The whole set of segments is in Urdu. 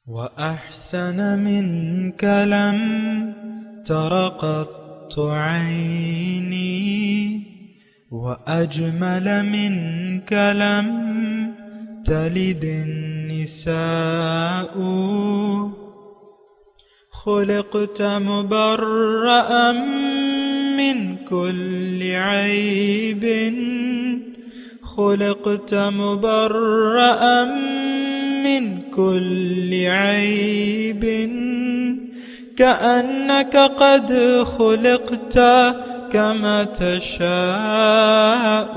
وأحسن منك لم تر قط عيني، وأجمل منك لم تلد النساء. خلقت مبرأ من كل عيب، خلقت مبرأ من كل عيب، كأنك قد خلقت كما تشاء.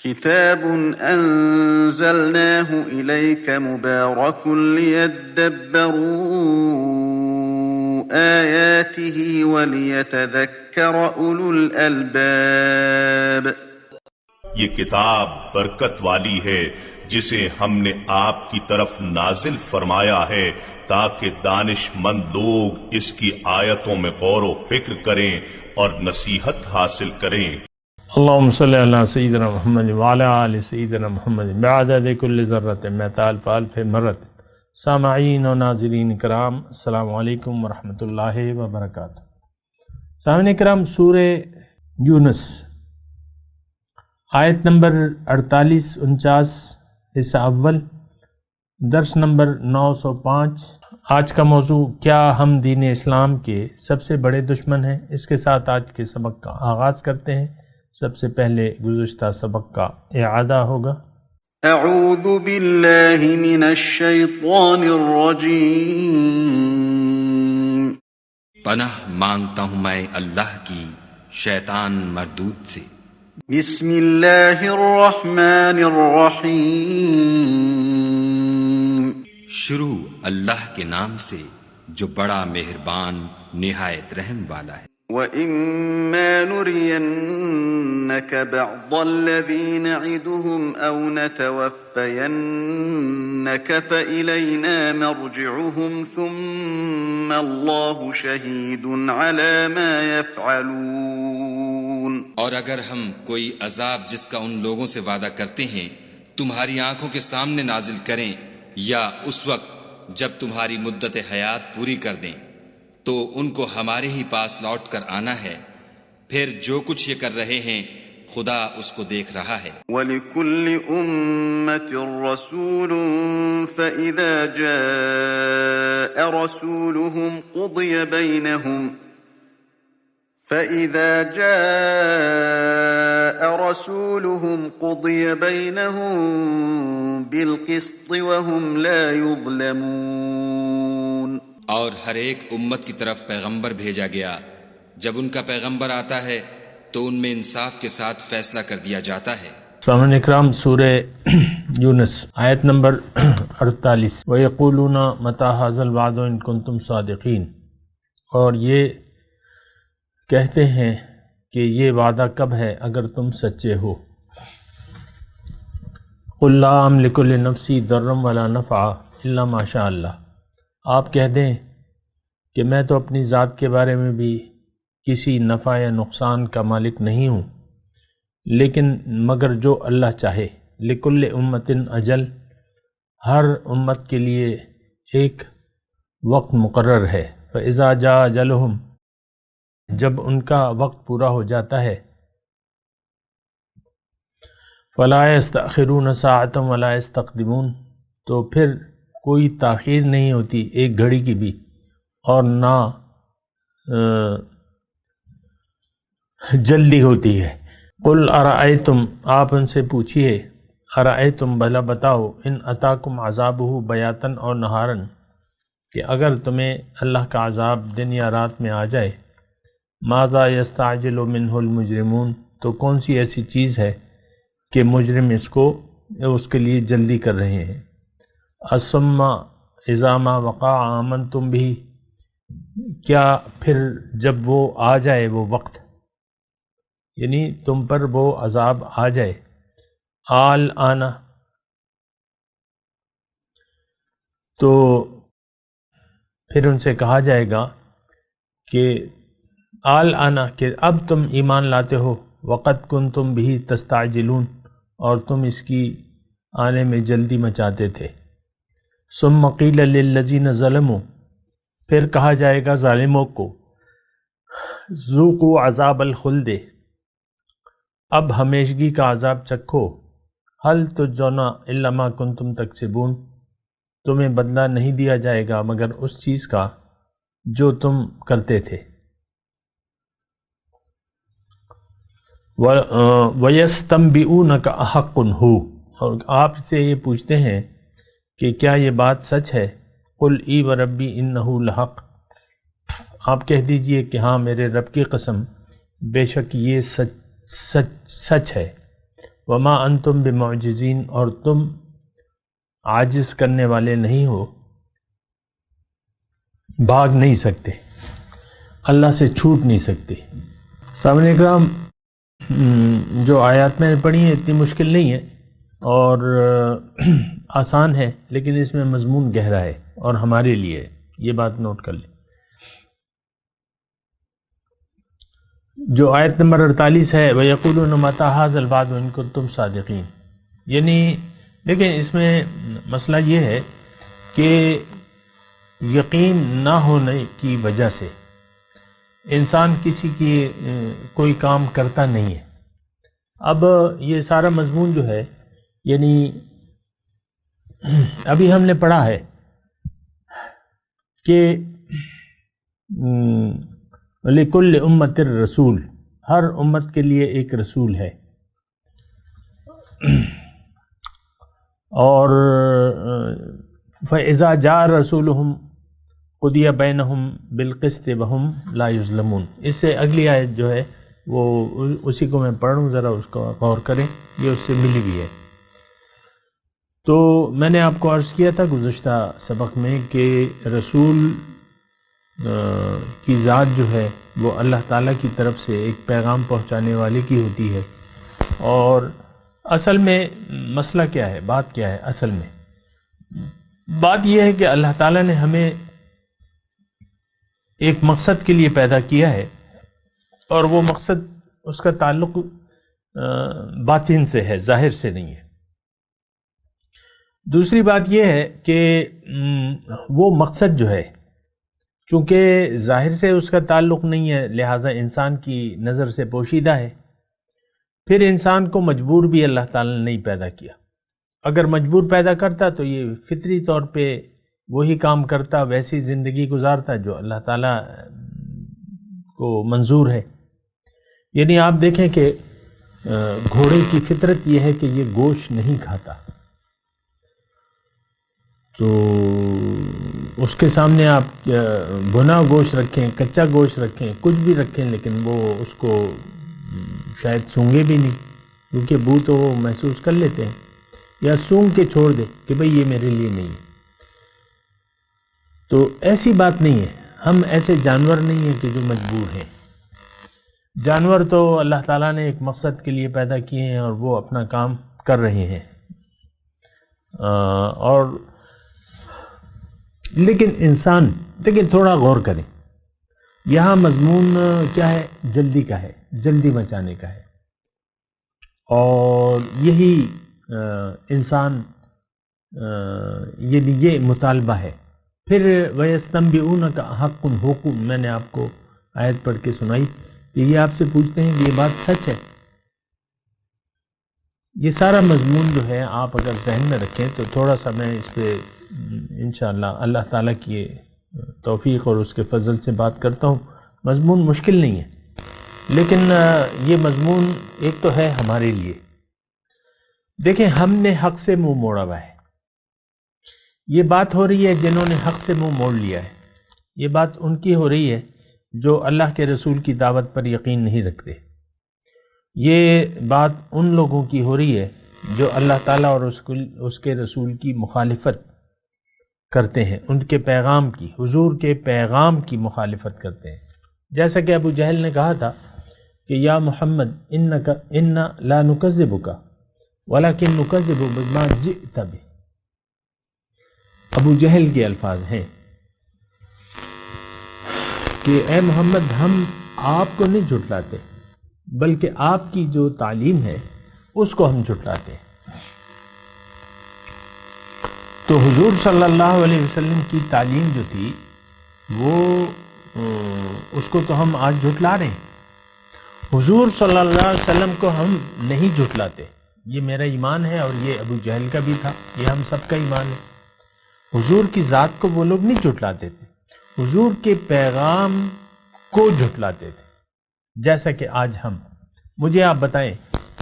كتاب أنزلناه إليك مبارك ليدبروا آياته وليتذكر أولو الألباب. یہ کتاب برکت والی ہے جسے ہم نے آپ کی طرف نازل فرمایا ہے تاکہ دانش مند لوگ اس کی آیتوں میں غور و فکر کریں اور نصیحت حاصل کریں۔ اللہم صلی علی سیدنا محمد وعلی آل سیدنا محمد بعدد کل ذرۃ مئتال فالف مرت۔ سامعین و ناظرین کرام، السلام علیکم ورحمۃ اللہ وبرکاتہ۔ سامعین کرام، سورہ یونس آیت نمبر 48-49 حصہ اول، درس نمبر 905۔ آج کا موضوع کیا ہم دین اسلام کے سب سے بڑے دشمن ہیں؟ اس کے ساتھ آج کے سبق کا آغاز کرتے ہیں۔ سب سے پہلے گزشتہ سبق کا اعادہ ہوگا۔ اعوذ باللہ من الشیطان الرجیم۔ پناہ مانگتا ہوں میں اللہ کی شیطان مردود سے۔ بسم اللہ الرحمن الرحیم۔ شروع اللہ کے نام سے جو بڑا مہربان نہایت رحم والا ہے۔ وَإِمَّا نُرِيَنَّكَ بَعْضَ الَّذِي نَعِدُهُمْ أَوْ نَتَوَفَّيَنَّكَ فَإِلَيْنَا مَرْجِعُهُمْ ثُمَّ اللَّهُ شَهِيدٌ عَلَى مَا يَفْعَلُونَ۔ اور اگر ہم کوئی عذاب جس کا ان لوگوں سے وعدہ کرتے ہیں تمہاری آنکھوں کے سامنے نازل کریں، یا اس وقت جب تمہاری مدت حیات پوری کر دیں، تو ان کو ہمارے ہی پاس لوٹ کر آنا ہے، پھر جو کچھ یہ کر رہے ہیں خدا اس کو دیکھ رہا ہے۔ وَلِكُلِّ أُمَّةٍ رَسُولٌ فَإِذَا جَاءَ رَسُولُهُمْ قُضِيَ بَيْنَهُم بِالْقِسْطِ وَهُمْ لَا يُظْلَمُونَ۔ اور ہر ایک امت کی طرف پیغمبر بھیجا گیا، جب ان کا پیغمبر آتا ہے تو ان میں انصاف کے ساتھ فیصلہ کر دیا جاتا ہے۔ سامعین اکرام، سورہ یونس آیت نمبر 48۔ وَيَقُولُونَ مَتَىٰ هَٰذَا الْوَعْدُ إِن كُنتُمْ صَادِقِينَ۔ اور یہ کہتے ہیں کہ یہ وعدہ کب ہے اگر تم سچے ہو۔ قُل لَّا أَمْلِكُ لِنَفْسِي ضَرًّا وَلَا نَفْعًا إِلَّا مَا شَاءَ اللَّهُ۔ آپ کہہ دیں کہ میں تو اپنی ذات کے بارے میں بھی کسی نفع یا نقصان کا مالک نہیں ہوں، لیکن مگر جو اللہ چاہے۔ لِكُلِّ أُمَّةٍ أَجَلٌ، ہر امت کے لیے ایک وقت مقرر ہے۔ فَإِذَا جَاءَ أَجَلُهُمْ، جب ان کا وقت پورا ہو جاتا ہے، فَلَا يَسْتَأْخِرُونَ سَاعَةً وَلَا يَسْتَقْدِمُونَ، تو پھر کوئی تاخیر نہیں ہوتی ایک گھڑی کی بھی، اور نہ جلدی ہوتی ہے۔ قُلْ أَرَأَيْتُمْ، آپ ان سے پوچھئے، أَرَأَيْتُمْ، بھلا بتاؤ، إِنْ أَتَاكُمْ عَذَابُهُ بَيَاتًا أَوْ نَهَارًا، کہ اگر تمہیں اللہ کا عذاب دن یا رات میں آ جائے، مَاذَا يَسْتَعْجِلُ مِنْهُ الْمُجْرِمُونَ، تو کون سی ایسی چیز ہے کہ مجرم اس کے لیے جلدی کر رہے ہیں۔ الثُّمَّ إِذَا مَا وَقَعَ آمَنْتُمْ بِهِ، کیا پھر جب وہ آ جائے وہ وقت، یعنی تم پر وہ عذاب آ جائے، آنا، تو پھر ان سے کہا جائے گا کہ آنا، کہ اب تم ایمان لاتے ہو، وقت کنتم بھی تستعجلون، اور تم اس کی آنے میں جلدی مچاتے تھے۔ ثم قیل للذین ظلموا، پھر کہا جائے گا ظالموں کو، ذوقوا عذاب الخلد، اب ہمیشگی کا عذاب چکھو، هل تجزون الا ما کنتم تکسبون، تمہیں بدلہ نہیں دیا جائے گا مگر اس چیز کا جو تم کرتے تھے۔ وَيَسْتَنْبِئُونَكَ أَحَقٌّ هُوَ، اور آپ سے یہ پوچھتے ہیں کہ کیا یہ بات سچ ہے؟ قُلْ اِی وَرَبِّی إِنَّهُ لَحَقٌّ، آپ کہہ دیجئے کہ ہاں میرے رب کی قسم بے شک یہ سچ ہے۔ وَمَا أَنْتُمْ بِمُعْجِزِينَ، اور تم عاجز کرنے والے نہیں ہو، بھاگ نہیں سکتے، اللہ سے چھوٹ نہیں سکتے۔ سامعین اکرام، جو آیات میں نے پڑھی ہیں اتنی مشکل نہیں ہے اور آسان ہے، لیکن اس میں مضمون گہرا ہے اور ہمارے لیے ہے، یہ بات نوٹ کر لیں۔ جو آیت نمبر 48 ہے وَيَقُولُونَ مَتَىٰ هَٰذَا الْوَعْدُ إِن كُنتُمْ صَادِقِينَ، یعنی دیکھیں اس میں مسئلہ یہ ہے کہ یقین نہ ہونے کی وجہ سے انسان کسی کی کوئی کام کرتا نہیں ہے۔ اب یہ سارا مضمون جو ہے، یعنی ابھی ہم نے پڑھا ہے کہ لِكُلِّ أُمَّةٍ رسول، ہر امت کے لیے ایک رسول ہے، اور فَإِذَا جَاءَ رَسُولُهُمْ قُضِيَ بَيْنَهُمْ بِالْقِسْطِ وَهُمْ لَا يُظْلَمُونَ، اس سے اگلی آیت جو ہے وہ اسی کو میں پڑھوں، ذرا اس کو غور کریں، یہ اس سے ملی ہوئی ہے۔ تو میں نے آپ کو عرض کیا تھا گزشتہ سبق میں کہ رسول کی ذات جو ہے وہ اللہ تعالیٰ کی طرف سے ایک پیغام پہنچانے والے کی ہوتی ہے، اور اصل میں مسئلہ کیا ہے، بات کیا ہے؟ اصل میں بات یہ ہے کہ اللہ تعالیٰ نے ہمیں ایک مقصد کے لیے پیدا کیا ہے، اور وہ مقصد، اس کا تعلق باطن سے ہے، ظاہر سے نہیں ہے۔ دوسری بات یہ ہے کہ وہ مقصد جو ہے چونکہ ظاہر سے اس کا تعلق نہیں ہے، لہٰذا انسان کی نظر سے پوشیدہ ہے، پھر انسان کو مجبور بھی اللہ تعالیٰ نے نہیں پیدا کیا۔ اگر مجبور پیدا کرتا تو یہ فطری طور پہ وہی کام کرتا، ویسی زندگی گزارتا جو اللہ تعالیٰ کو منظور ہے۔ یعنی آپ دیکھیں کہ گھوڑے کی فطرت یہ ہے کہ یہ گوشت نہیں کھاتا، تو اس کے سامنے آپ بھنا گوشت رکھیں، کچا گوشت رکھیں، کچھ بھی رکھیں، لیکن وہ اس کو شاید سونگے بھی نہیں، کیونکہ بو تو وہ محسوس کر لیتے ہیں، یا سونگ کے چھوڑ دے کہ بھئی یہ میرے لیے نہیں ہے۔ تو ایسی بات نہیں ہے، ہم ایسے جانور نہیں ہیں کہ جو مجبور ہیں۔ جانور تو اللہ تعالیٰ نے ایک مقصد کے لیے پیدا کیے ہیں اور وہ اپنا کام کر رہے ہیں، اور لیکن انسان، لیکن تھوڑا غور کریں، یہاں مضمون کیا ہے؟ جلدی کا ہے، جلدی مچانے کا ہے، اور یہی انسان یہ مطالبہ ہے۔ پھر وَيَسْتَنْبِئُونَكَ أَحَقٌّ هُوَ، میں نے آپ کو آیت پڑھ کے سنائی کہ یہ آپ سے پوچھتے ہیں کہ یہ بات سچ ہے۔ یہ سارا مضمون جو ہے آپ اگر ذہن میں رکھیں تو تھوڑا سا میں اس پہ انشاءاللہ اللہ تعالیٰ کی توفیق اور اس کے فضل سے بات کرتا ہوں۔ مضمون مشکل نہیں ہے، لیکن یہ مضمون ایک تو ہے ہمارے لیے۔ دیکھیں، ہم نے حق سے منہ موڑا ہوا ہے، یہ بات ہو رہی ہے جنہوں نے حق سے منہ موڑ لیا ہے، یہ بات ان کی ہو رہی ہے جو اللہ کے رسول کی دعوت پر یقین نہیں رکھتے، یہ بات ان لوگوں کی ہو رہی ہے جو اللہ تعالیٰ اور اس کے رسول کی مخالفت کرتے ہیں، ان کے پیغام کی، حضور کے پیغام کی مخالفت کرتے ہیں۔ جیسا کہ ابو جہل نے کہا تھا کہ یا محمد انا لا نکذبک ولکن نکذب بما جئت بہ، ابو جہل کے الفاظ ہیں کہ اے محمد ہم آپ کو نہیں جھٹلاتے بلکہ آپ کی جو تعلیم ہے اس کو ہم جھٹلاتے ہیں۔ تو تو حضور صلی اللہ علیہ وسلم کی تعلیم جو تھی وہ اس کو تو ہم آج جھٹلا رہے ہیں۔ حضور صلی اللہ علیہ وسلم کو ہم نہیں جھٹلاتے، یہ میرا ایمان ہے، اور یہ ابو جہل کا بھی تھا، یہ ہم سب کا ایمان ہے۔ حضور کی ذات کو وہ لوگ نہیں جھٹلاتے تھے، حضور کے پیغام کو جھٹلاتے تھے، جیسا کہ آج ہم۔ مجھے آپ بتائیں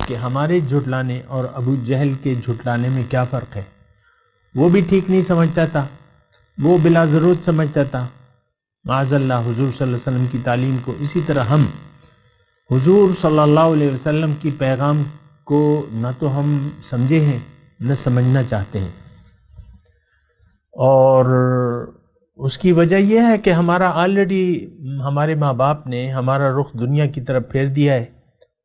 کہ ہمارے جھٹلانے اور ابو جہل کے جھٹلانے میں کیا فرق ہے؟ وہ بھی ٹھیک نہیں سمجھتا تھا، وہ بلا ضرورت سمجھتا تھا معاذ اللہ حضور صلی اللہ علیہ وسلم کی تعلیم کو۔ اسی طرح ہم حضور صلی اللہ علیہ وسلم کی پیغام کو نہ تو ہم سمجھے ہیں نہ سمجھنا چاہتے ہیں، اور اس کی وجہ یہ ہے کہ ہمارا آلریڈی ہمارے ماں باپ نے ہمارا رخ دنیا کی طرف پھیر دیا ہے،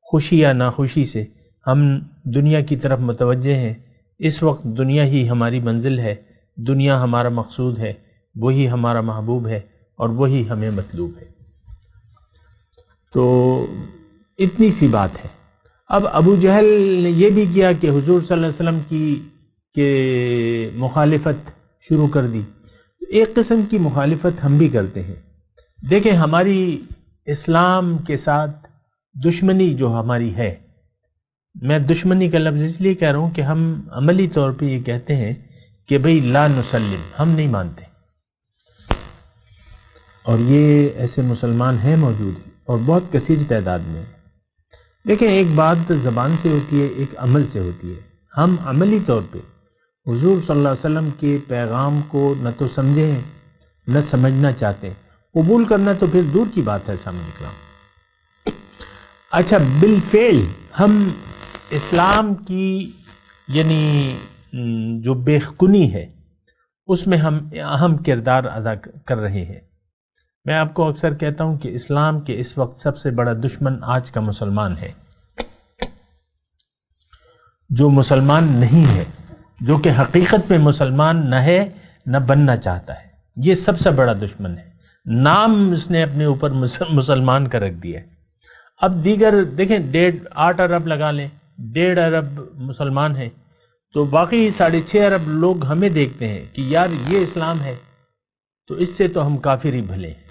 خوشی یا ناخوشی سے ہم دنیا کی طرف متوجہ ہیں۔ اس وقت دنیا ہی ہماری منزل ہے، دنیا ہمارا مقصود ہے، وہی ہمارا محبوب ہے اور وہی ہمیں مطلوب ہے۔ تو اتنی سی بات ہے۔ اب ابو جہل نے یہ بھی کیا کہ حضور صلی اللہ علیہ وسلم کی مخالفت شروع کر دی۔ ایک قسم کی مخالفت ہم بھی کرتے ہیں۔ دیکھیں، ہماری اسلام کے ساتھ دشمنی جو ہماری ہے، میں دشمنی کا لفظ اس لیے کہہ رہا ہوں کہ ہم عملی طور پہ یہ کہتے ہیں کہ بھئی لا نسلم، ہم نہیں مانتے، اور یہ ایسے مسلمان ہیں موجود ہیں اور بہت کثیر تعداد میں۔ دیکھیں، ایک بات زبان سے ہوتی ہے، ایک عمل سے ہوتی ہے۔ ہم عملی طور پہ حضور صلی اللہ علیہ وسلم کے پیغام کو نہ تو سمجھے ہیں نہ سمجھنا چاہتے ہیں، قبول کرنا تو پھر دور کی بات ہے، سامنے کلام۔ اچھا، بالفعل ہم اسلام کی یعنی جو بےخونی ہے اس میں ہم اہم کردار ادا کر رہے ہیں۔ میں آپ کو اکثر کہتا ہوں کہ اسلام کے اس وقت سب سے بڑا دشمن آج کا مسلمان ہے، جو مسلمان نہیں ہے، جو کہ حقیقت میں مسلمان نہ ہے نہ بننا چاہتا ہے، یہ سب سے بڑا دشمن ہے۔ نام اس نے اپنے اوپر مسلمان کا رکھ دیا ہے۔ اب دیگر دیکھیں، 8 ارب لگا لیں، 1.5 ارب مسلمان ہیں، تو باقی 6.5 ارب لوگ ہمیں دیکھتے ہیں کہ یار یہ اسلام ہے، تو اس سے تو ہم کافر ہی بھلے ہیں۔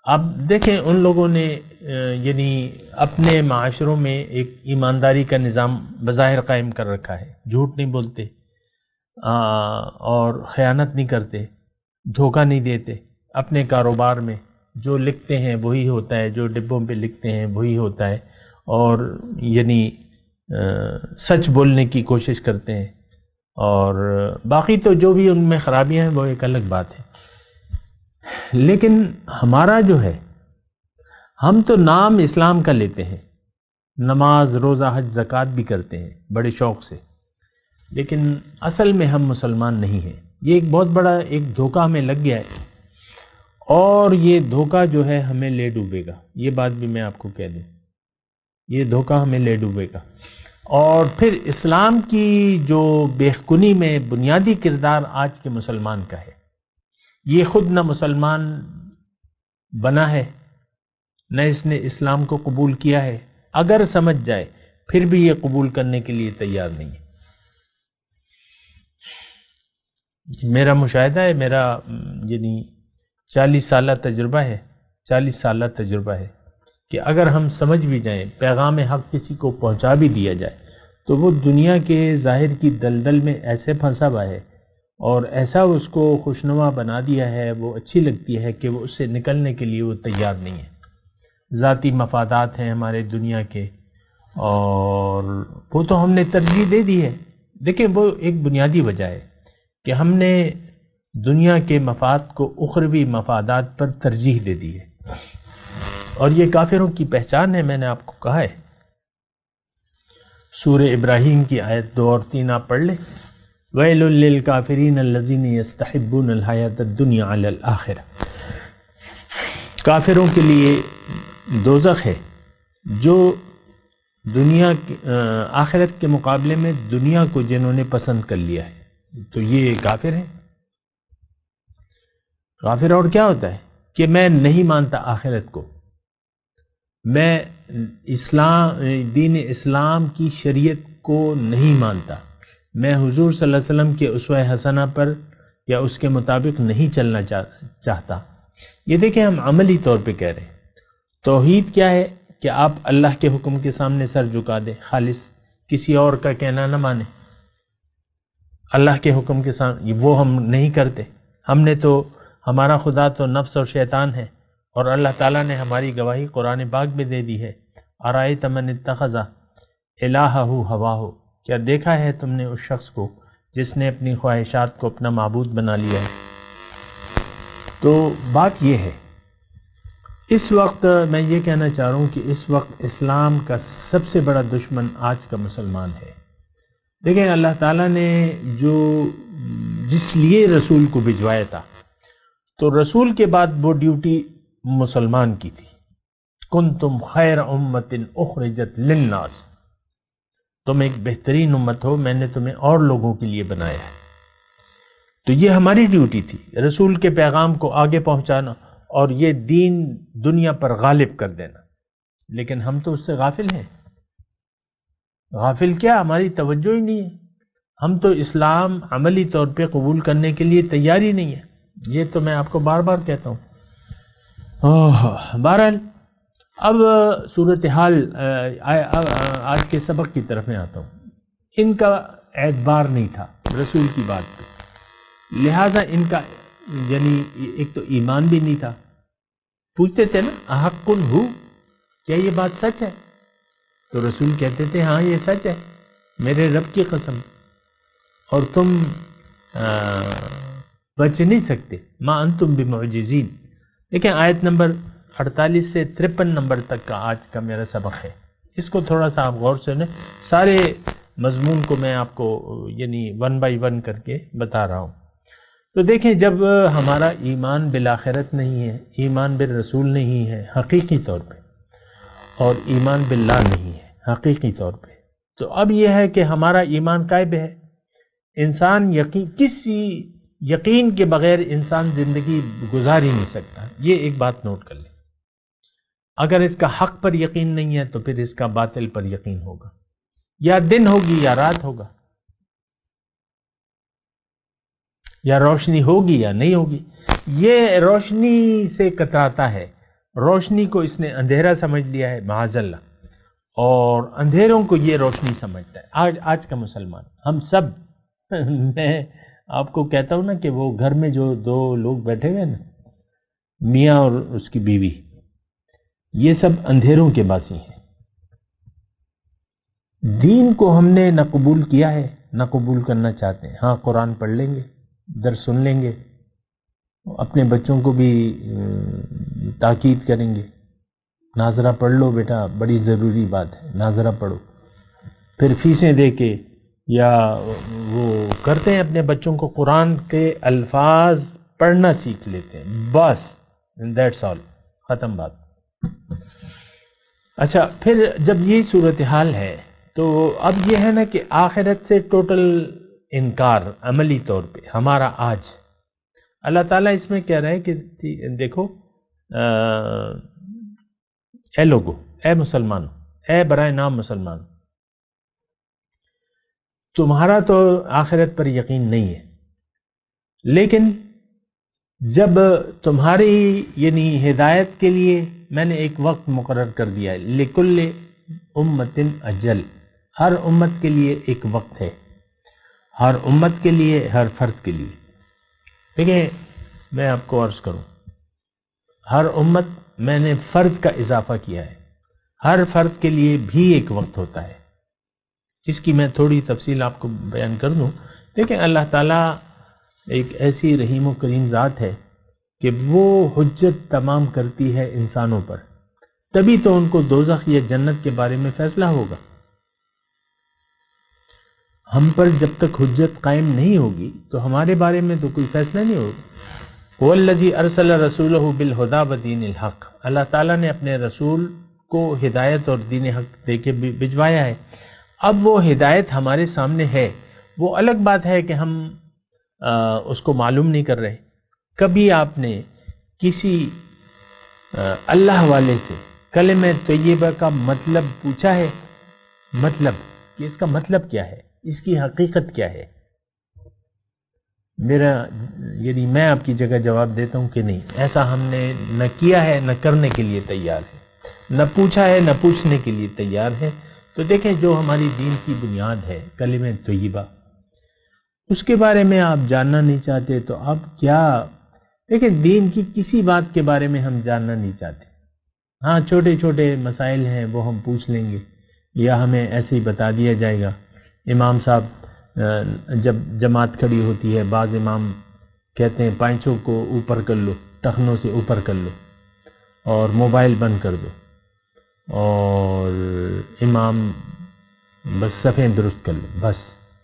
اب دیکھیں، ان لوگوں نے یعنی اپنے معاشروں میں ایک ایمانداری کا نظام بظاہر قائم کر رکھا ہے، جھوٹ نہیں بولتے اور خیانت نہیں کرتے، دھوکہ نہیں دیتے، اپنے کاروبار میں جو لکھتے ہیں وہی ہوتا ہے، جو ڈبوں پہ لکھتے ہیں وہی ہوتا ہے، اور یعنی سچ بولنے کی کوشش کرتے ہیں، اور باقی تو جو بھی ان میں خرابیاں ہیں وہ ایک الگ بات ہے۔ لیکن ہمارا جو ہے، ہم تو نام اسلام کا لیتے ہیں، نماز روزہ حج زکوٰۃ بھی کرتے ہیں بڑے شوق سے، لیکن اصل میں ہم مسلمان نہیں ہیں۔ یہ ایک بہت بڑا ایک دھوکہ ہمیں لگ گیا ہے، اور یہ دھوکہ جو ہے ہمیں لے ڈوبے گا، یہ بات بھی میں آپ کو کہہ دوں، یہ دھوکہ ہمیں لے ڈوبے گا۔ اور پھر اسلام کی جو بےخونی میں بنیادی کردار آج کے مسلمان کا ہے، یہ خود نہ مسلمان بنا ہے نہ اس نے اسلام کو قبول کیا ہے، اگر سمجھ جائے پھر بھی یہ قبول کرنے کے لیے تیار نہیں ہے۔ میرا مشاہدہ ہے، میرا یعنی 40 سالہ تجربہ ہے کہ اگر ہم سمجھ بھی جائیں، پیغام حق کسی کو پہنچا بھی دیا جائے، تو وہ دنیا کے ظاہر کی دلدل میں ایسے پھنسا ہوا ہے اور ایسا اس کو خوشنما بنا دیا ہے، وہ اچھی لگتی ہے کہ وہ اس سے نکلنے کے لیے وہ تیار نہیں ہے۔ ذاتی مفادات ہیں ہمارے دنیا کے، اور وہ تو ہم نے ترجیح دے دی ہے۔ دیکھیں، وہ ایک بنیادی وجہ ہے کہ ہم نے دنیا کے مفاد کو اخروی مفادات پر ترجیح دے دی ہے، اور یہ کافروں کی پہچان ہے۔ میں نے آپ کو کہا ہے، سورہ ابراہیم کی آیت 2 اور 3 آپ پڑھ لیں، وَيْلٌ لِّلْكَافِرِينَ الَّذِينَ يَسْتَحِبُّونَ الْحَيَاةَ الدُّنْيَا عَلَى الْآخِرَةِ۔ کافروں کے لیے دوزخ ہے جو دنیا آخرت کے مقابلے میں دنیا کو جنہوں نے پسند کر لیا ہے، تو یہ کافر ہیں۔ کافر اور کیا ہوتا ہے کہ میں نہیں مانتا آخرت کو، میں دین اسلام کی شریعت کو نہیں مانتا، میں حضور صلی اللہ علیہ وسلم کے اسوہ حسنہ پر یا اس کے مطابق نہیں چلنا چاہتا. یہ دیکھیں ہم عملی طور پہ کہہ رہے ہیں. توحید کیا ہے؟ کہ آپ اللہ کے حکم کے سامنے سر جھکا دیں، خالص کسی اور کا کہنا نہ مانیں. اللہ کے حکم کے سامنے وہ ہم نہیں کرتے. ہم نے تو ہمارا خدا تو نفس اور شیطان ہے، اور اللہ تعالیٰ نے ہماری گواہی قرآن پاک میں دے دی ہے. ارائیت من اتخذ الہہ ہواہ، کیا دیکھا ہے تم نے اس شخص کو جس نے اپنی خواہشات کو اپنا معبود بنا لیا ہے. تو بات یہ ہے، اس وقت میں یہ کہنا چاہ رہا ہوں کہ اس وقت اسلام کا سب سے بڑا دشمن آج کا مسلمان ہے. دیکھیں اللہ تعالیٰ نے جس لیے رسول کو بھجوایا تھا، تو رسول کے بعد وہ ڈیوٹی مسلمان کی تھی. کنتم خیر امت اخرجت للناس، تم ایک بہترین امت ہو، میں نے تمہیں اور لوگوں کے لیے بنایا ہے. تو یہ ہماری ڈیوٹی تھی، رسول کے پیغام کو آگے پہنچانا اور یہ دین دنیا پر غالب کر دینا. لیکن ہم تو اس سے غافل ہیں. غافل کیا، ہماری توجہ ہی نہیں ہے. ہم تو اسلام عملی طور پہ قبول کرنے کے لیے تیار ہی نہیں ہے. یہ تو میں آپ کو بار بار کہتا ہوں. بہرحال اب صورتحال آج کے سبق کی طرف میں آتا ہوں. ان کا اعتبار نہیں تھا رسول کی بات پہ، لہٰذا ان کا یعنی ایک تو ایمان بھی نہیں تھا. پوچھتے تھے نا احق ہو، کیا یہ بات سچ ہے؟ تو رسول کہتے تھے ہاں یہ سچ ہے، میرے رب کی قسم، اور تم بچ نہیں سکتے. ما انتم بمعجزین. دیکھیں آیت نمبر 48 سے 53 نمبر تک کا آج کا میرا سبق ہے. اس کو تھوڑا سا آپ غور سے سنیں. سارے مضمون کو میں آپ کو یعنی 1 بائی 1 کر کے بتا رہا ہوں. تو دیکھیں جب ہمارا ایمان بالآخرت نہیں ہے، ایمان بالرسول نہیں ہے حقیقی طور پہ، اور ایمان باللہ نہیں ہے حقیقی طور پہ، تو اب یہ ہے کہ ہمارا ایمان قائب ہے. انسان کسی یقین کے بغیر انسان زندگی گزار ہی نہیں سکتا. یہ ایک بات نوٹ کر لیں. اگر اس کا حق پر یقین نہیں ہے تو پھر اس کا باطل پر یقین ہوگا. یا دن ہوگی یا رات ہوگا، یا روشنی ہوگی یا نہیں ہوگی. یہ روشنی سے کتراتا ہے. روشنی کو اس نے اندھیرا سمجھ لیا ہے معاذ اللہ، اور اندھیروں کو یہ روشنی سمجھتا ہے. آج کا مسلمان ہم سب میں آپ کو کہتا ہوں نا کہ وہ گھر میں جو 2 لوگ بیٹھے ہوئے نا، میاں اور اس کی بیوی، یہ سب اندھیروں کے باسی ہیں. دین کو ہم نے نہ قبول کیا ہے نہ قبول کرنا چاہتے ہیں. ہاں قرآن پڑھ لیں گے، درس سن لیں گے، اپنے بچوں کو بھی تاکید کریں گے، ناظرہ پڑھ لو بیٹا، بڑی ضروری بات ہے، ناظرہ پڑھو. پھر فیسیں دے کے یا وہ کرتے ہیں اپنے بچوں کو قرآن کے الفاظ پڑھنا سیکھ لیتے ہیں، بس دیٹس آل، ختم بات. اچھا پھر جب یہ صورتحال ہے تو اب یہ ہے نا کہ آخرت سے ٹوٹل انکار عملی طور پہ ہمارا آج. اللہ تعالیٰ اس میں کہہ رہا ہے کہ دیکھو اے لوگو، اے مسلمانوں، اے برائے نام مسلمان، تمہارا تو آخرت پر یقین نہیں ہے، لیکن جب تمہاری یعنی ہدایت کے لیے میں نے ایک وقت مقرر کر دیا ہے. لکل امت اجل، ہر امت کے لیے ایک وقت ہے، ہر امت کے لیے، ہر فرد کے لیے. دیکھیں میں آپ کو عرض کروں، ہر امت میں نے فرد کا اضافہ کیا ہے، ہر فرد کے لیے بھی ایک وقت ہوتا ہے. اس کی میں تھوڑی تفصیل آپ کو بیان کر دوں. دیکھیں اللہ تعالیٰ ایک ایسی رحیم و کریم ذات ہے کہ وہ حجت تمام کرتی ہے انسانوں پر، تبھی تو ان کو دوزخ یا جنت کے بارے میں فیصلہ ہوگا. ہم پر جب تک حجت قائم نہیں ہوگی تو ہمارے بارے میں تو کوئی فیصلہ نہیں ہوگا. وَالَّذِي أَرْسَلَ رَسُولَهُ بِالْهُدَى وَدِينِ الْحَقِّ، اللہ تعالیٰ نے اپنے رسول کو ہدایت اور دین حق دے کے بھجوایا ہے. اب وہ ہدایت ہمارے سامنے ہے. وہ الگ بات ہے کہ ہم اس کو معلوم نہیں کر رہے. کبھی آپ نے کسی اللہ والے سے کلمہ طیبہ کا مطلب پوچھا ہے؟ مطلب کہ اس کا مطلب کیا ہے؟ اس کی حقیقت کیا ہے؟ میرا یعنی میں آپ کی جگہ جواب دیتا ہوں کہ نہیں، ایسا ہم نے نہ کیا ہے، نہ کرنے کے لیے تیار ہے، نہ پوچھا ہے، نہ پوچھنے کے لیے تیار ہے۔ تو دیکھیں جو ہماری دین کی بنیاد ہے کلمہ طیبہ، اس کے بارے میں آپ جاننا نہیں چاہتے تو آپ کیا؟ دیکھیں دین کی کسی بات کے بارے میں ہم جاننا نہیں چاہتے، ہاں چھوٹے چھوٹے مسائل ہیں وہ ہم پوچھ لیں گے، یا ہمیں ایسے ہی بتا دیا جائے گا۔ امام صاحب جب جماعت کھڑی ہوتی ہے، بعض امام کہتے ہیں پائنچوں کو اوپر کر لو، ٹخنوں سے اوپر کر لو اور موبائل بند کر دو، اور امام بس صفیں درست کر لو، بس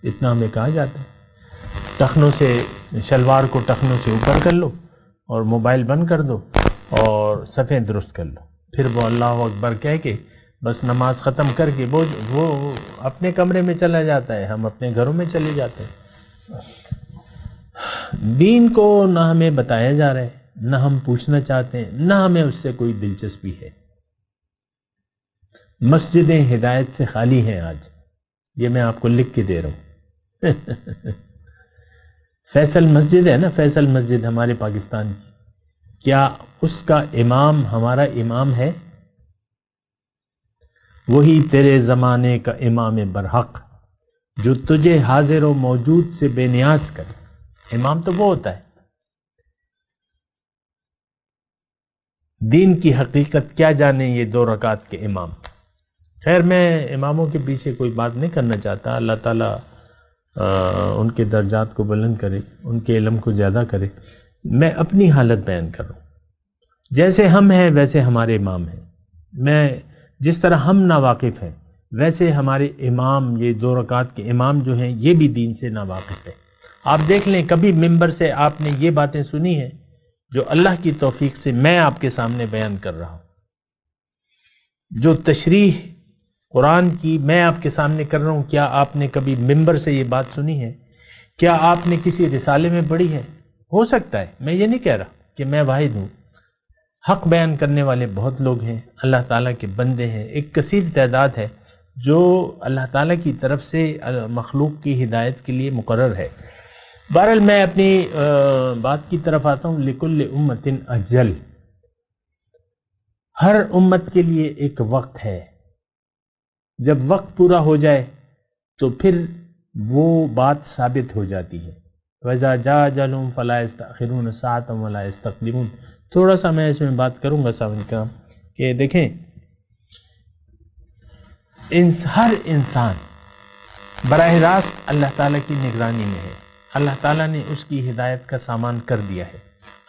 اتنا ہمیں کہا جاتا ہے۔ ٹخنوں سے، شلوار کو ٹخنوں سے اوپر کر لو اور موبائل بند کر دو اور صفیں درست کر لو، پھر وہ اللہ اکبر کہہ کے بس نماز ختم کر کے وہ اپنے کمرے میں چلا جاتا ہے، ہم اپنے گھروں میں چلے جاتے ہیں۔ دین کو نہ ہمیں بتایا جا رہا ہے، نہ ہم پوچھنا چاہتے ہیں، نہ ہمیں اس سے کوئی دلچسپی ہے۔ مسجدیں ہدایت سے خالی ہیں آج، یہ میں آپ کو لکھ کے دے رہا ہوں۔ فیصل مسجد ہے نا، فیصل مسجد ہمارے پاکستان کی، کیا اس کا امام ہمارا امام ہے؟ وہی تیرے زمانے کا امام برحق جو تجھے حاضر و موجود سے بے نیاز کرے۔ امام تو وہ ہوتا ہے۔ دین کی حقیقت کیا جانے یہ 2 رکعت کے امام۔ خیر میں اماموں کے پیچھے کوئی بات نہیں کرنا چاہتا، اللہ تعالیٰ ان کے درجات کو بلند کرے، ان کے علم کو زیادہ کرے۔ میں اپنی حالت بیان کر رہا ہوں، جیسے ہم ہیں ویسے ہمارے امام ہیں، میں جس طرح ہم ناواقف ہیں ویسے ہمارے امام، یہ 2 رکعت کے امام جو ہیں یہ بھی دین سے ناواقف ہیں۔ آپ دیکھ لیں کبھی ممبر سے آپ نے یہ باتیں سنی ہیں جو اللہ کی توفیق سے میں آپ کے سامنے بیان کر رہا ہوں، جو تشریح قرآن کی میں آپ کے سامنے کر رہا ہوں، کیا آپ نے کبھی ممبر سے یہ بات سنی ہے؟ کیا آپ نے کسی رسالے میں پڑھی ہے؟ ہو سکتا ہے، میں یہ نہیں کہہ رہا کہ میں واحد ہوں، حق بیان کرنے والے بہت لوگ ہیں، اللہ تعالیٰ کے بندے ہیں، ایک کثیر تعداد ہے جو اللہ تعالیٰ کی طرف سے مخلوق کی ہدایت کے لیے مقرر ہے۔ بہرحال میں اپنی بات کی طرف آتا ہوں۔ لکل امت اجل، ہر امت کے لیے ایک وقت ہے، جب وقت پورا ہو جائے تو پھر وہ بات ثابت ہو جاتی ہے۔ وَإِذَا جَاءَ أَجَلُهُمْ فَلَا يَسْتَأْخِرُونَ سَاعَةً وَلَا يَسْتَقْدِمُونَ۔ تھوڑا سا میں اس میں بات کروں گا سامعین کرام کہ دیکھیں ہر انسان براہ راست اللہ تعالیٰ کی نگرانی میں ہے، اللہ تعالیٰ نے اس کی ہدایت کا سامان کر دیا ہے،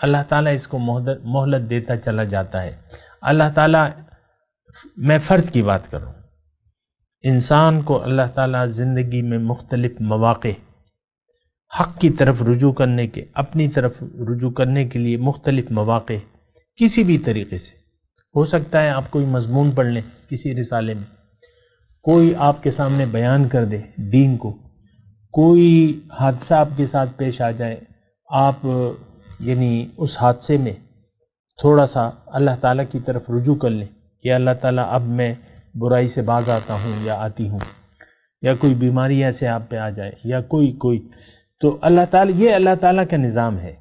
اللہ تعالیٰ اس کو مہلت دیتا چلا جاتا ہے۔ اللہ تعالیٰ، میں فرد کی بات کروں، انسان کو اللہ تعالیٰ زندگی میں مختلف مواقع حق کی طرف رجوع کرنے کے، اپنی طرف رجوع کرنے کے لیے مختلف مواقع کسی بھی طریقے سے ہو سکتا ہے۔ آپ کوئی مضمون پڑھ لیں کسی رسالے میں، کوئی آپ کے سامنے بیان کر دے دین کو، کوئی حادثہ آپ کے ساتھ پیش آ جائے، آپ یعنی اس حادثے میں تھوڑا سا اللہ تعالیٰ کی طرف رجوع کر لیں کہ اللہ تعالیٰ اب میں برائی سے باز آتا ہوں یا آتی ہوں، یا کوئی بیماری ایسے آپ پہ آ جائے، یا کوئی تو اللہ تعالیٰ، یہ اللہ تعالیٰ کا نظام ہے۔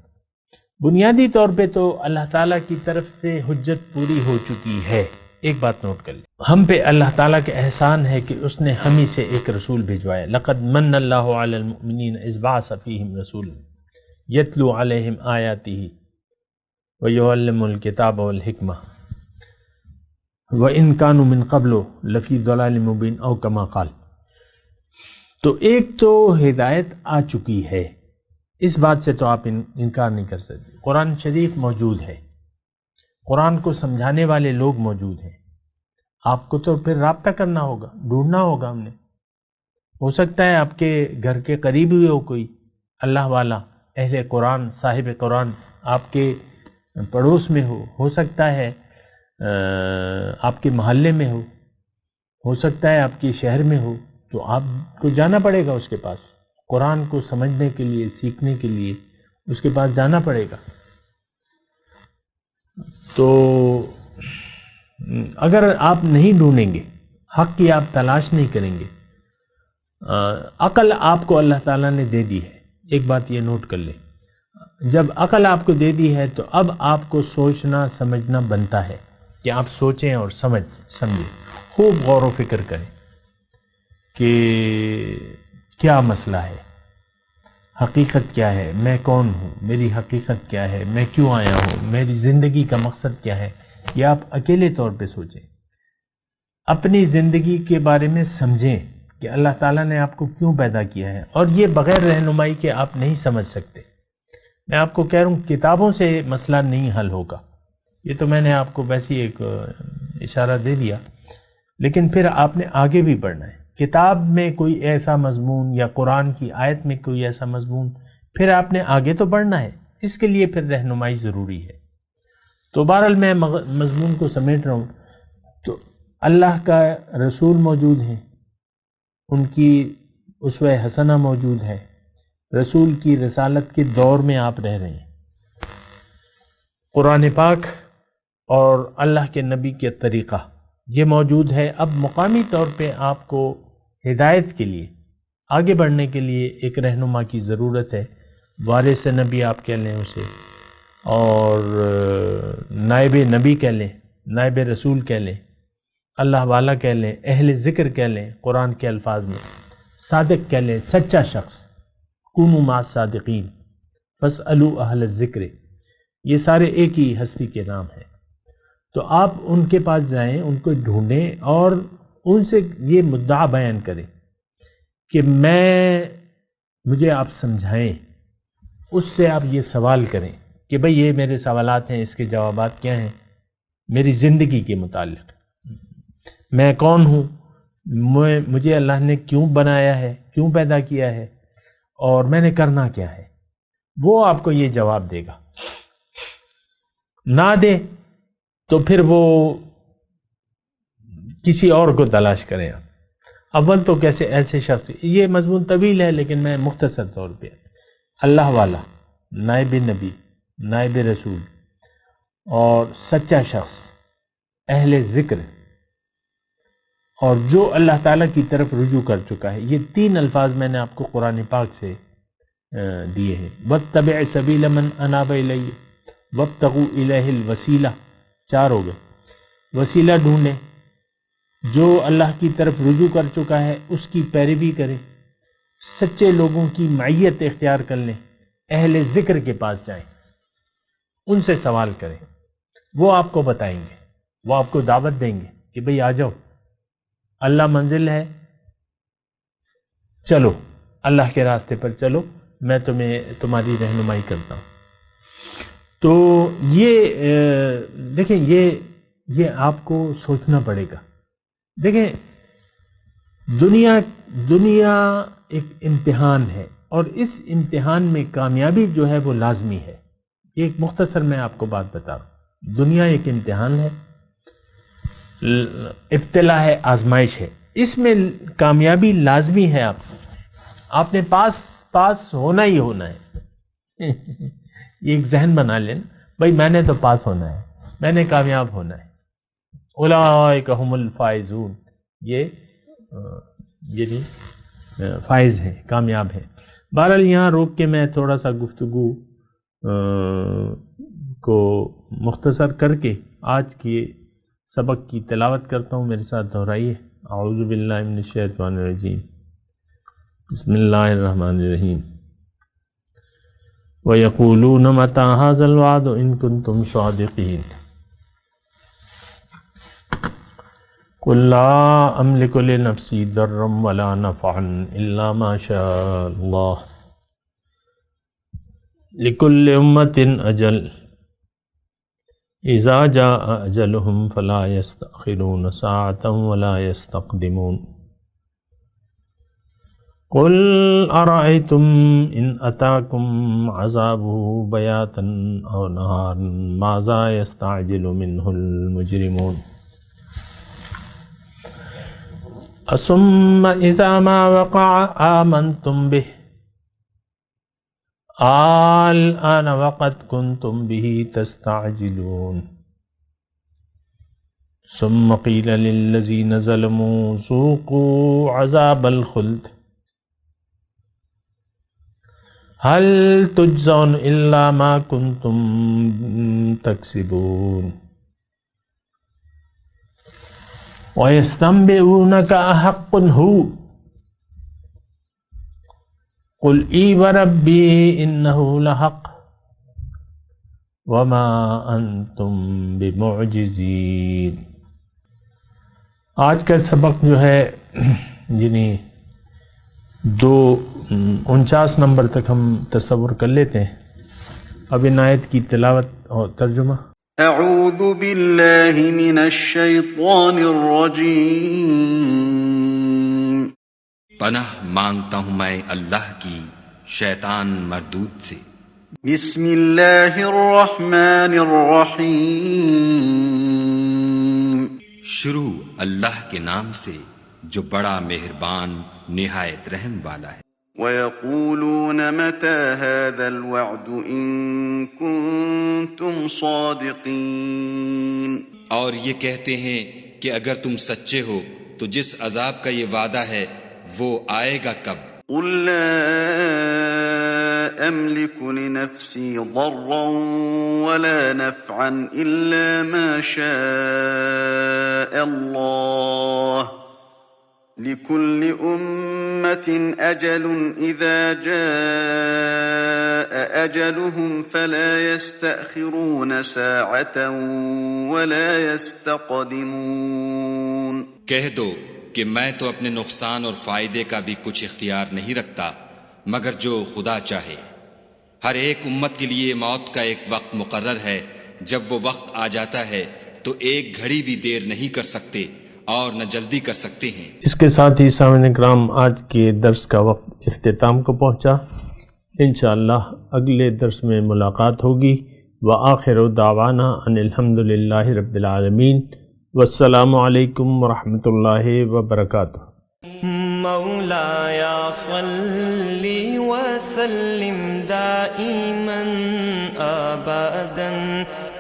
بنیادی طور پہ تو اللہ تعالیٰ کی طرف سے حجت پوری ہو چکی ہے۔ ایک بات نوٹ کر لیں، ہم پہ اللہ تعالیٰ کا احسان ہے کہ اس نے ہم ہی سے ایک رسول بھیجوایا۔ لقد من اللہ علی المؤمنین اذ بعث فیہم رسولا یتلو علیہم آیاتہ ویعلمهم الکتاب والحکمہ وَإِن كَانُوا مِن قَبْلُ لَفِي ضَلَالٍ مُبِينٍ او کما قال۔ تو ایک تو ہدایت آ چکی ہے، اس بات سے تو آپ انکار نہیں کر سکتے۔ قرآن شریف موجود ہے، قرآن کو سمجھانے والے لوگ موجود ہیں، آپ کو تو پھر رابطہ کرنا ہوگا، ڈھونڈنا ہوگا۔ ہم نے، ہو سکتا ہے آپ کے گھر کے قریب ہی ہو کوئی اللہ والا اہل قرآن، صاحب قرآن آپ کے پڑوس میں ہو سکتا ہے آپ کے محلے میں ہو سکتا ہے آپ کے شہر میں ہو، تو آپ کو جانا پڑے گا اس کے پاس، قرآن کو سمجھنے کے لیے، سیکھنے کے لیے اس کے پاس جانا پڑے گا۔ تو اگر آپ نہیں ڈھونڈیں گے، حق کی آپ تلاش نہیں کریں گے، عقل آپ کو اللہ تعالیٰ نے دے دی ہے، ایک بات یہ نوٹ کر لیں، جب عقل آپ کو دے دی ہے تو اب آپ کو سوچنا سمجھنا بنتا ہے کہ آپ سوچیں اور سمجھیں، خوب غور و فکر کریں کہ کیا مسئلہ ہے، حقیقت کیا ہے، میں کون ہوں، میری حقیقت کیا ہے، میں کیوں آیا ہوں، میری زندگی کا مقصد کیا ہے، یہ آپ اکیلے طور پہ سوچیں، اپنی زندگی کے بارے میں سمجھیں کہ اللہ تعالیٰ نے آپ کو کیوں پیدا کیا ہے، اور یہ بغیر رہنمائی کے آپ نہیں سمجھ سکتے۔ میں آپ کو کہہ رہا ہوں کتابوں سے مسئلہ نہیں حل ہوگا، یہ تو میں نے آپ کو ویسی ایک اشارہ دے دیا، لیکن پھر آپ نے آگے بھی پڑھنا ہے۔ کتاب میں کوئی ایسا مضمون یا قرآن کی آیت میں کوئی ایسا مضمون، پھر آپ نے آگے تو پڑھنا ہے، اس کے لیے پھر رہنمائی ضروری ہے۔ تو بہرحال میں مضمون کو سمیٹ رہا ہوں، تو اللہ کا رسول موجود ہیں، ان کی اسوہ حسنہ موجود ہے، رسول کی رسالت کے دور میں آپ رہ رہے ہیں، قرآن پاک اور اللہ کے نبی کے طریقہ یہ موجود ہے۔ اب مقامی طور پہ آپ کو ہدایت کے لیے، آگے بڑھنے کے لیے ایک رہنما کی ضرورت ہے، وارث نبی آپ کہہ لیں اسے، اور نائب نبی کہہ لیں، نائب رسول کہہ لیں، اللہ والا کہہ لیں، اہل ذکر کہہ لیں، قرآن کے الفاظ میں صادق کہہ لیں، سچا شخص، کونوا مع الصادقین، فاسألوا اہل الذکر، یہ سارے ایک ہی ہستی کے نام ہیں۔ تو آپ ان کے پاس جائیں، ان کو ڈھونڈیں اور ان سے یہ مدعا بیان کریں کہ مجھے آپ سمجھائیں، اس سے آپ یہ سوال کریں کہ بھئی یہ میرے سوالات ہیں، اس کے جوابات کیا ہیں میری زندگی کے متعلق، میں کون ہوں، مجھے اللہ نے کیوں بنایا ہے، کیوں پیدا کیا ہے، اور میں نے کرنا کیا ہے، وہ آپ کو یہ جواب دے گا۔ نہ دے تو پھر وہ کسی اور کو تلاش کریں آپ۔ اول تو کیسے ایسے شخص، یہ مضمون طویل ہے لیکن میں مختصر طور پہ، اللہ والا، نائب نبی، نائب رسول اور سچا شخص، اہل ذکر، اور جو اللہ تعالیٰ کی طرف رجوع کر چکا ہے، یہ تین الفاظ میں نے آپ کو قرآن پاک سے دیے ہیں۔ وَاتَّبِعْ سَبِيلَ مَنْ أَنَابَ إِلَيَّ وَابْتَغُوا إِلَيْهِ الْوَسِيلَةَ، چار ہو گئے۔ وسیلہ ڈھونڈیں، جو اللہ کی طرف رجوع کر چکا ہے اس کی پیروی کریں، سچے لوگوں کی معیت اختیار کر لیں، اہل ذکر کے پاس جائیں، ان سے سوال کریں، وہ آپ کو بتائیں گے، وہ آپ کو دعوت دیں گے کہ بھئی آ جاؤ، اللہ منزل ہے، چلو اللہ کے راستے پر چلو، میں تمہاری رہنمائی کرتا ہوں۔ تو یہ دیکھیں، یہ آپ کو سوچنا پڑے گا۔ دیکھیں، دنیا ایک امتحان ہے، اور اس امتحان میں کامیابی جو ہے وہ لازمی ہے۔ ایک مختصر میں آپ کو بات بتا رہا ہوں، دنیا ایک امتحان ہے، ابتلا ہے، آزمائش ہے، اس میں کامیابی لازمی ہے۔ آپ نے پاس ہونا ہی ہونا ہے۔ یہ ایک ذہن بنا لیں، بھائی میں نے تو پاس ہونا ہے، میں نے کامیاب ہونا ہے، اولئک ھم الفائزون، یہ فائز ہیں، کامیاب ہیں۔ بہرحال یہاں روک کے میں تھوڑا سا گفتگو کو مختصر کر کے آج کے سبق کی تلاوت کرتا ہوں، میرے ساتھ دہرائیے۔ اعوذ باللہ من الشیطان الرجیم، بسم اللہ الرحمن الرحیم۔ وَيَقُولُونَ مَتَىٰ هَٰذَا الْوَعْدُ إِن كُنتُمْ صَادِقِينَ قُل لَّا أَمْلِكُ لِنَفْسِي ضَرًّا وَلَا نَفْعًا إِلَّا مَا شَاءَ اللَّهُ لِكُلِّ أُمَّةٍ أَجَلٌ إِذَا جَاءَ أَجَلُهُمْ فَلَا يَسْتَأْخِرُونَ سَاعَةً وَلَا يَسْتَقْدِمُونَ قُلْ أَرَأَيْتُمْ إِنْ أَتَاكُمْ عَذَابُهُ بَيَاتًا أَوْ نَهَارًا مَاذَا يَسْتَعْجِلُ مِنْهُ الْمُجْرِمُونَ أَثُمَّ إِذَا مَا وَقَعَ آمَنْتُمْ بِهِ الآن وقد كنتم به تستعجلون ثم قيل للذين ظلموا ذوقوا عذاب الخلد هل تجزون الا ما كنتم تكسبون ويستنبئونك أحق هو قل اي وربي انه لحق وما انتم بمعجزین. آج کا سبق جو ہے یعنی 49 نمبر تک ہم تصور کر لیتے ہیں. اب ان آیت کی تلاوت اور ترجمہ. اعوذ باللہ من الشیطان الرجیم. پناہ مانگتا ہوں میں اللہ کی شیطان مردود سے. بسم اللہ الرحمن الرحیم. شروع اللہ کے نام سے جو بڑا مہربان نہایت رحم والا ہے. وَيَقُولُونَ مَتَى هَذَا الْوَعْدُ إِن كُنتُمْ صَادِقِينَ. اور یہ کہتے ہیں کہ اگر تم سچے ہو تو جس عذاب کا یہ وعدہ ہے وہ آئے گا کب؟ قُل لَّا أَمْلِكُ لِنَفْسِي ضَرًّا وَلَا نَفْعًا إِلَّا مَا شَاءَ اللَّهُ لِكُلِّ أُمَّةٍ أَجَلٌ إِذَا جَاءَ أَجَلُهُمْ فَلَا يَسْتَأْخِرُونَ سَاعَةً وَلَا يَسْتَقْدِمُونَ. کہہ دو کہ میں تو اپنے نقصان اور فائدے کا بھی کچھ اختیار نہیں رکھتا مگر جو خدا چاہے. ہر ایک امت کے لیے موت کا ایک وقت مقرر ہے. جب وہ وقت آ جاتا ہے تو ایک گھڑی بھی دیر نہیں کر سکتے اور نہ جلدی کر سکتے ہیں. اس کے ساتھ ہی سامعین کرام آج کے درس کا وقت اختتام کو پہنچا. انشاءاللہ اگلے درس میں ملاقات ہوگی. وآخر دعوانا ان الحمدللہ رب العالمین. والسلام علیکم ورحمۃ اللہ وبرکاتہ. مولایا صلی وسلم دائما ابدا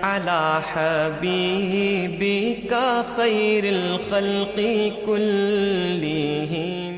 على حبیبک خیر الخلق کلہم.